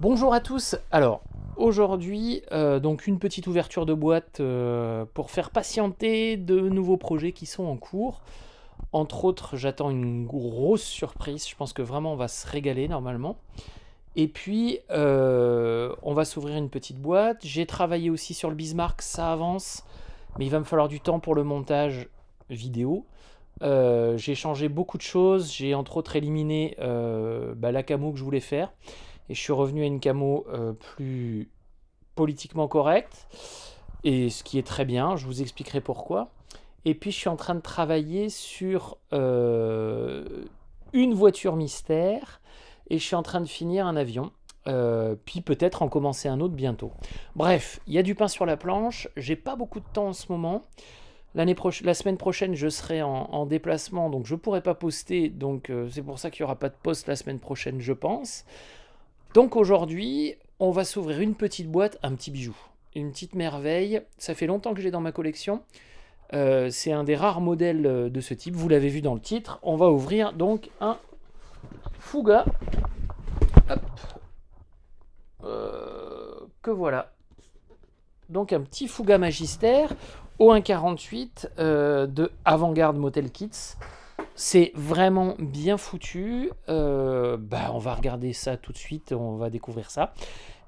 Bonjour à tous. Alors, aujourd'hui, donc une petite ouverture de boîte pour faire patienter de nouveaux projets qui sont en cours. Entre autres, j'attends une grosse surprise. Je pense que vraiment on va se régaler normalement. Et puis, on va s'ouvrir une petite boîte. J'ai travaillé aussi sur le Bismarck, ça avance, mais il va me falloir du temps pour le montage vidéo. J'ai changé beaucoup de choses. J'ai entre autres éliminé la camo que je voulais faire. Et je suis revenu à une camo plus politiquement correcte. Et ce qui est très bien, je vous expliquerai pourquoi. Et puis je suis en train de travailler sur une voiture mystère. Et je suis en train de finir un avion. Puis peut-être en commencer un autre bientôt. Bref, il y a du pain sur la planche. J'ai pas beaucoup de temps en ce moment. La semaine prochaine, je serai en déplacement, donc je pourrai pas poster. Donc c'est pour ça qu'il n'y aura pas de post la semaine prochaine, je pense. Donc aujourd'hui, on va s'ouvrir une petite boîte, un petit bijou, une petite merveille. Ça fait longtemps que j'ai dans ma collection. C'est un des rares modèles de ce type. Vous l'avez vu dans le titre. On va ouvrir donc un Fuga. Hop. Que voilà. Donc un petit Fuga Magister au 1,48 de Avant-Garde Motel Kits. C'est vraiment bien foutu. On va regarder ça tout de suite. On va découvrir ça.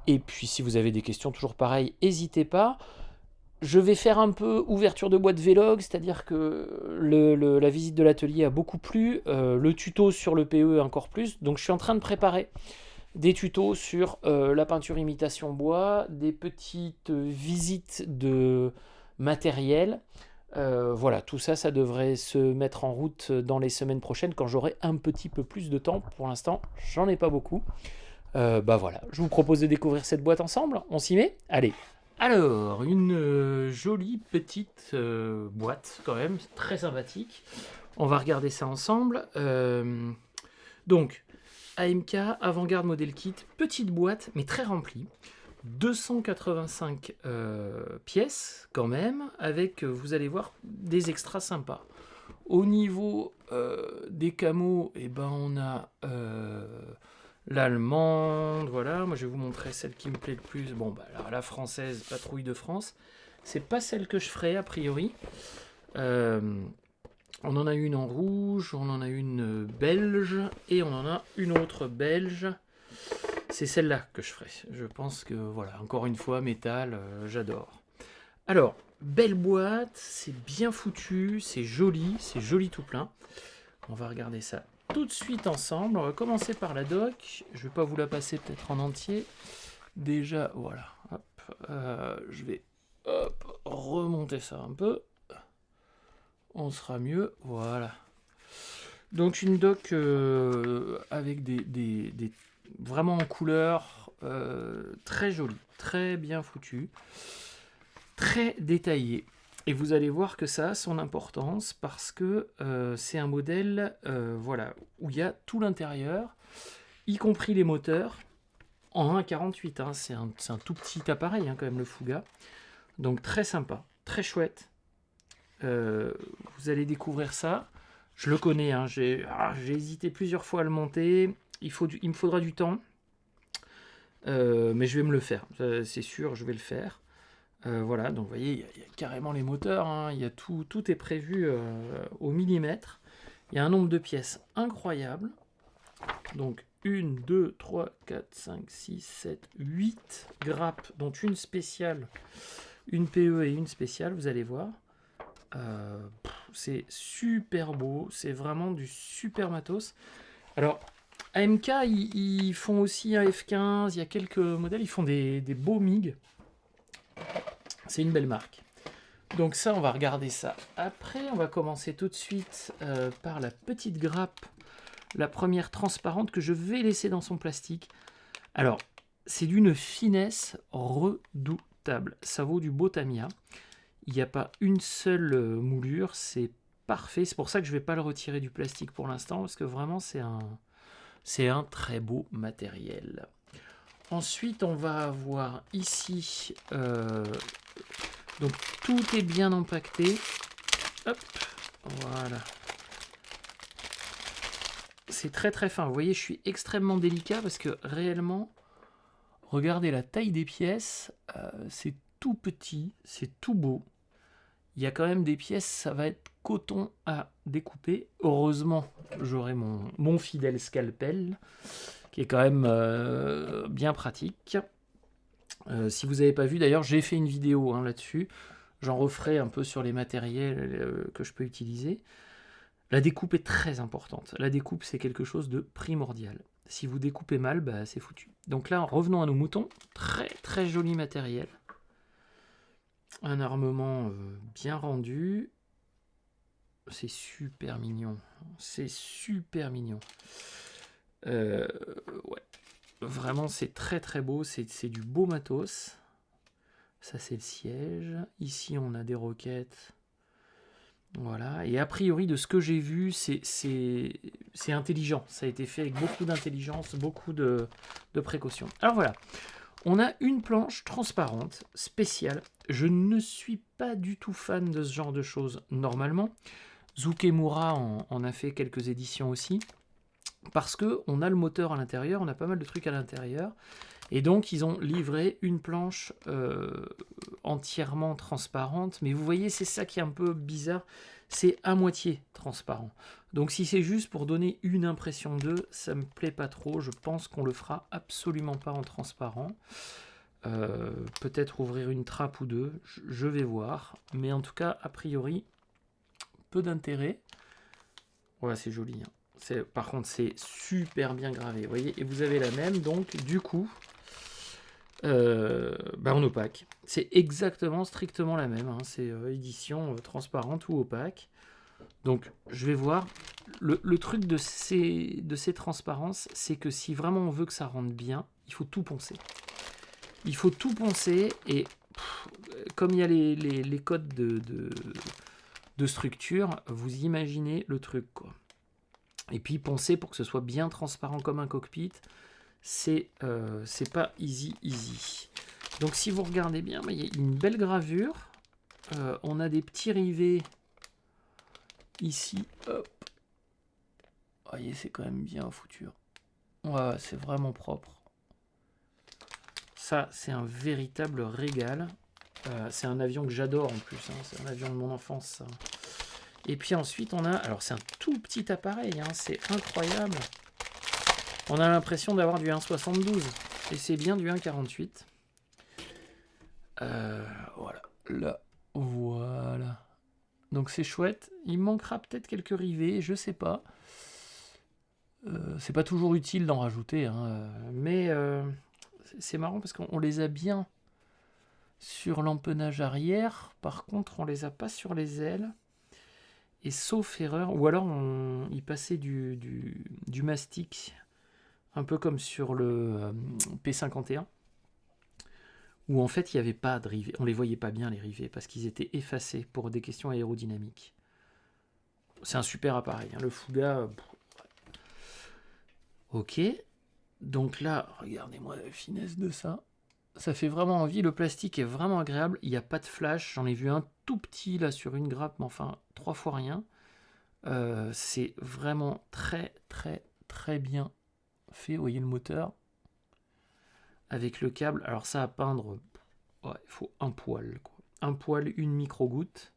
Et puis si vous avez des questions, toujours pareil, n'hésitez pas. Je vais faire un peu ouverture de boîte vlog, c'est-à-dire que la visite de l'atelier a beaucoup plu, le tuto sur le PE encore plus. Donc je suis en train de préparer des tutos sur la peinture imitation bois, des petites visites de matériel. Voilà, tout ça, ça devrait se mettre en route dans les semaines prochaines quand j'aurai un petit peu plus de temps. Pour l'instant, j'en ai pas beaucoup. Voilà, je vous propose de découvrir cette boîte ensemble. On s'y met? Allez. Alors, une jolie petite boîte quand même, très sympathique. On va regarder ça ensemble. Donc, AMK, Avant-Garde Model Kit, petite boîte, mais très remplie. 285 pièces quand même, avec, vous allez voir, des extras sympas. Au niveau des camos, on a l'allemande, voilà. Moi, je vais vous montrer celle qui me plaît le plus. Alors, la française, Patrouille de France. C'est pas celle que je ferai, a priori. On en a une en rouge, on en a une belge, et on en a une autre belge. C'est celle-là que je ferai. Je pense que, voilà, encore une fois, métal, j'adore. Alors, belle boîte, c'est bien foutu, c'est joli tout plein. On va regarder ça tout de suite ensemble. On va commencer par la doc. Je vais pas vous la passer peut-être en entier. Déjà, voilà. Je vais remonter ça un peu. On sera mieux. Voilà. Donc une doc avec des vraiment en couleur, très jolie, très bien foutu, très détaillé. Et vous allez voir que ça a son importance parce que c'est un modèle où il y a tout l'intérieur, y compris les moteurs, en 1,48. Hein, c'est un tout petit appareil quand même, le Fuga. Donc très sympa, très chouette. Vous allez découvrir ça. Je le connais, hein, j'ai hésité plusieurs fois à le monter. Il me faudra du temps. Mais je vais me le faire, c'est sûr, je vais le faire. Voilà, donc vous voyez, il y a carrément les moteurs, hein, il y a tout est prévu au millimètre. Il y a un nombre de pièces incroyable. Donc 1, 2, 3, 4, 5, 6, 7, 8 grappes, dont une spéciale, une PE et une spéciale, vous allez voir. C'est super beau, c'est vraiment du super matos. Alors, AMK, ils font aussi un F15, il y a quelques modèles, ils font des beaux MiG. C'est une belle marque. Donc ça, on va regarder ça après. On va commencer tout de suite par la petite grappe, la première transparente que je vais laisser dans son plastique. Alors, c'est d'une finesse redoutable. Ça vaut du beau Tamiya. Il n'y a pas une seule moulure, c'est parfait. C'est pour ça que je ne vais pas le retirer du plastique pour l'instant, parce que vraiment, c'est un très beau matériel. Ensuite, on va avoir ici... donc, tout est bien empaqueté. Hop, voilà. C'est très très fin. Vous voyez, je suis extrêmement délicat parce que réellement, Regardez la taille des pièces, c'est tout petit, c'est tout beau. Il y a quand même des pièces, ça va être coton à découper. Heureusement, j'aurai mon fidèle scalpel, qui est quand même bien pratique. Si vous n'avez pas vu, d'ailleurs, j'ai fait une vidéo là-dessus. J'en referai un peu sur les matériels que je peux utiliser. La découpe est très importante. La découpe, c'est quelque chose de primordial. Si vous découpez mal, bah, c'est foutu. Donc là, revenons à nos moutons. Très très joli matériel. Un armement bien rendu. C'est super mignon. C'est super mignon. Ouais. Vraiment, c'est très très beau. C'est du beau matos. Ça, c'est le siège. Ici, on a des roquettes. Voilà. Et a priori, de ce que j'ai vu, c'est intelligent. Ça a été fait avec beaucoup d'intelligence, beaucoup de précautions. Alors voilà. On a une planche transparente, spéciale. Je ne suis pas du tout fan de ce genre de choses normalement. Zukemura en a fait quelques éditions aussi. Parce qu'on a le moteur à l'intérieur, on a pas mal de trucs à l'intérieur. Et donc, ils ont livré une planche entièrement transparente. Mais vous voyez, c'est ça qui est un peu bizarre. C'est à moitié transparent. Donc, si c'est juste pour donner une impression d'eux, ça me plaît pas trop. Je pense qu'on le fera absolument pas en transparent. Peut-être ouvrir une trappe ou deux. Je vais voir. Mais en tout cas, a priori, peu d'intérêt. Ouais, c'est joli. Hein. Par contre, c'est super bien gravé. Vous voyez, et vous avez la même. Donc, du coup... en opaque. C'est exactement, strictement la même. Hein. C'est édition transparente ou opaque. Donc, je vais voir. Le truc de ces transparences, c'est que si vraiment on veut que ça rentre bien, il faut tout poncer. Il faut tout poncer et comme il y a les codes de structure, vous imaginez le truc, quoi. Et puis poncer pour que ce soit bien transparent comme un cockpit. C'est pas easy. Donc si vous regardez bien, il y a une belle gravure. On a des petits rivets ici. Hop. Vous voyez, c'est quand même bien foutu. Ouais, c'est vraiment propre. Ça, c'est un véritable régal. C'est un avion que j'adore en plus. Hein. C'est un avion de mon enfance, ça. Et puis ensuite, on a... Alors, c'est un tout petit appareil. Hein. C'est incroyable. On a l'impression d'avoir du 1,72 et c'est bien du 1,48. Voilà. Là, voilà. Donc c'est chouette. Il manquera peut-être quelques rivets, je sais pas. C'est pas toujours utile d'en rajouter, hein, mais c'est marrant parce qu'on les a bien sur l'empennage arrière. Par contre, on les a pas sur les ailes. Et sauf erreur, ou alors il passait du mastic. Un peu comme sur le P51, où en fait il n'y avait pas de rivets. On les voyait pas bien les rivets, parce qu'ils étaient effacés pour des questions aérodynamiques. C'est un super appareil, hein, le Fuga. Ok, donc là, regardez-moi la finesse de ça. Ça fait vraiment envie, le plastique est vraiment agréable, il n'y a pas de flash, j'en ai vu un tout petit là sur une grappe, mais enfin 3 fois rien. C'est vraiment très très très bien fait, vous voyez le moteur avec le câble. Alors ça à peindre, ouais, il faut un poil, quoi. Un poil, une micro-goutte.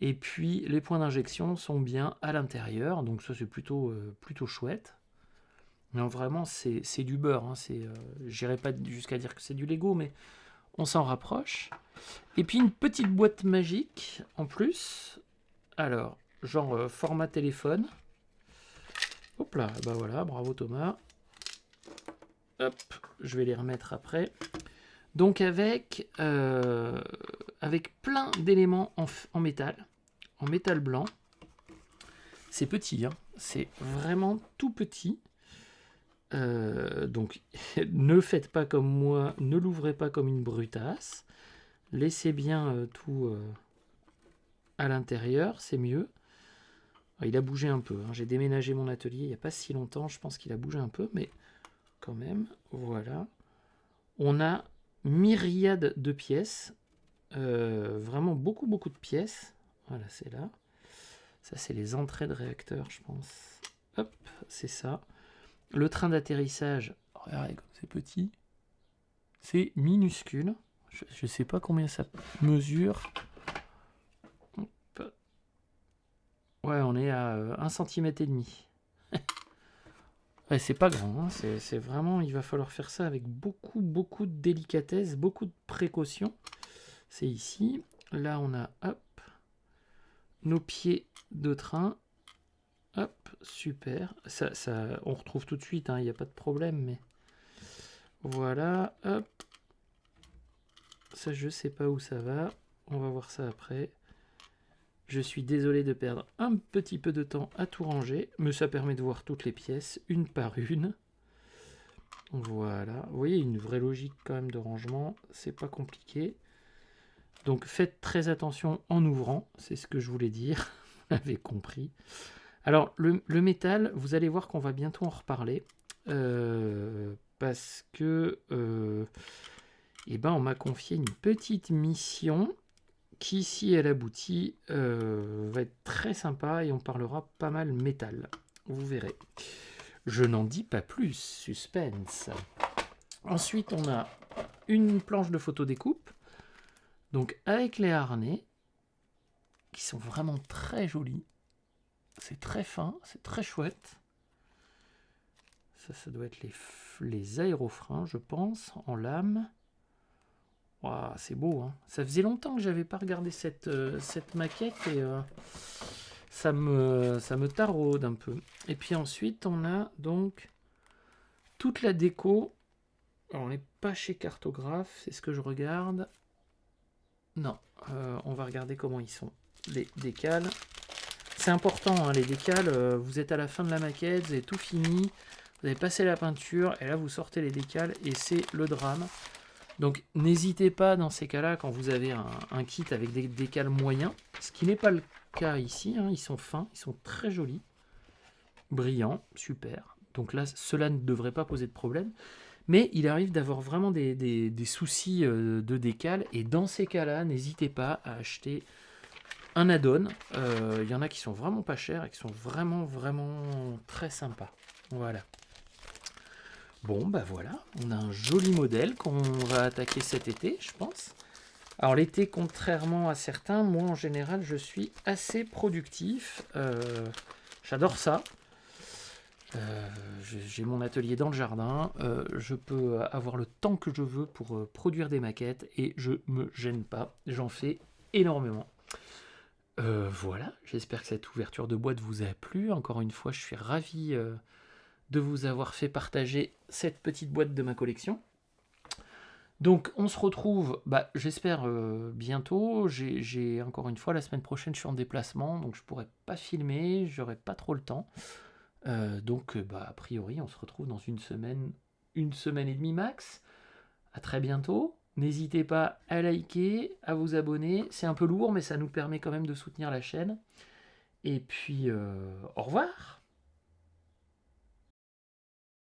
Et puis les points d'injection sont bien à l'intérieur, donc ça c'est plutôt chouette. Mais vraiment c'est du beurre, hein. J'irai pas jusqu'à dire que c'est du Lego, mais on s'en rapproche. Et puis une petite boîte magique en plus. Alors, genre format téléphone. Hop là, bah voilà, bravo Thomas. Hop, je vais les remettre après. Donc avec plein d'éléments en métal blanc. C'est petit, hein. C'est vraiment tout petit. Donc ne faites pas comme moi, ne l'ouvrez pas comme une brutasse. Laissez bien tout à l'intérieur, c'est mieux. Alors, il a bougé un peu, hein. J'ai déménagé mon atelier il n'y a pas si longtemps, je pense qu'il a bougé un peu, mais quand même, voilà. On a myriade de pièces, vraiment beaucoup de pièces. Voilà, c'est là. Ça, c'est les entrées de réacteurs, je pense. Hop, c'est ça. Le train d'atterrissage, regardez comme c'est petit. C'est minuscule. Je ne sais pas combien ça mesure. Hop. Ouais, on est à 1,5 cm. Ouais, c'est pas grand, hein. C'est vraiment, il va falloir faire ça avec beaucoup de délicatesse, beaucoup de précaution. C'est ici. Là, on a, hop, nos pieds de train. Hop, super. Ça, on retrouve tout de suite, il n'y a pas de problème, mais voilà, hop. Ça, je sais pas où ça va. On va voir ça après. Je suis désolé de perdre un petit peu de temps à tout ranger, mais ça permet de voir toutes les pièces, une par une. Voilà. Vous voyez, une vraie logique quand même de rangement. C'est pas compliqué. Donc, faites très attention en ouvrant. C'est ce que je voulais dire. Vous l'avez compris. Alors, le métal, vous allez voir qu'on va bientôt en reparler. Parce que... on m'a confié une petite mission qui, si elle aboutit, va être très sympa et on parlera pas mal métal. Vous verrez. Je n'en dis pas plus, suspense. Ensuite, on a une planche de photo découpe, donc avec les harnais, qui sont vraiment très jolis. C'est très fin, c'est très chouette. Ça doit être les aérofreins, je pense, en lame. Wow, c'est beau, hein. Ça faisait longtemps que j'avais pas regardé cette maquette et ça me taraude un peu. Et puis ensuite, on a donc toute la déco. Alors, on n'est pas chez Cartographe, c'est ce que je regarde. Non, on va regarder comment ils sont. Les décals. C'est important, hein, les décals. Vous êtes à la fin de la maquette, vous avez tout fini. Vous avez passé la peinture et là, vous sortez les décals et c'est le drame. Donc n'hésitez pas dans ces cas-là, quand vous avez un kit avec des décals moyens, ce qui n'est pas le cas ici, hein, ils sont fins, ils sont très jolis, brillants, super. Donc là, cela ne devrait pas poser de problème. Mais il arrive d'avoir vraiment des soucis de décal, et dans ces cas-là, n'hésitez pas à acheter un add-on. Il y en a qui sont vraiment pas chers et qui sont vraiment très sympas. Voilà. Bon, bah voilà, on a un joli modèle qu'on va attaquer cet été, je pense. Alors l'été, contrairement à certains, moi en général, je suis assez productif. J'adore ça. J'ai mon atelier dans le jardin. Je peux avoir le temps que je veux pour produire des maquettes et je me gêne pas. J'en fais énormément. Voilà, j'espère que cette ouverture de boîte vous a plu. Encore une fois, je suis ravi de vous avoir fait partager cette petite boîte de ma collection. Donc on se retrouve, j'espère bientôt. J'ai encore une fois, la semaine prochaine je suis en déplacement, donc je pourrai pas filmer, j'aurai pas trop le temps. Donc a priori on se retrouve dans une semaine et demie max. À très bientôt. N'hésitez pas à liker, à vous abonner. C'est un peu lourd, mais ça nous permet quand même de soutenir la chaîne. Et puis au revoir.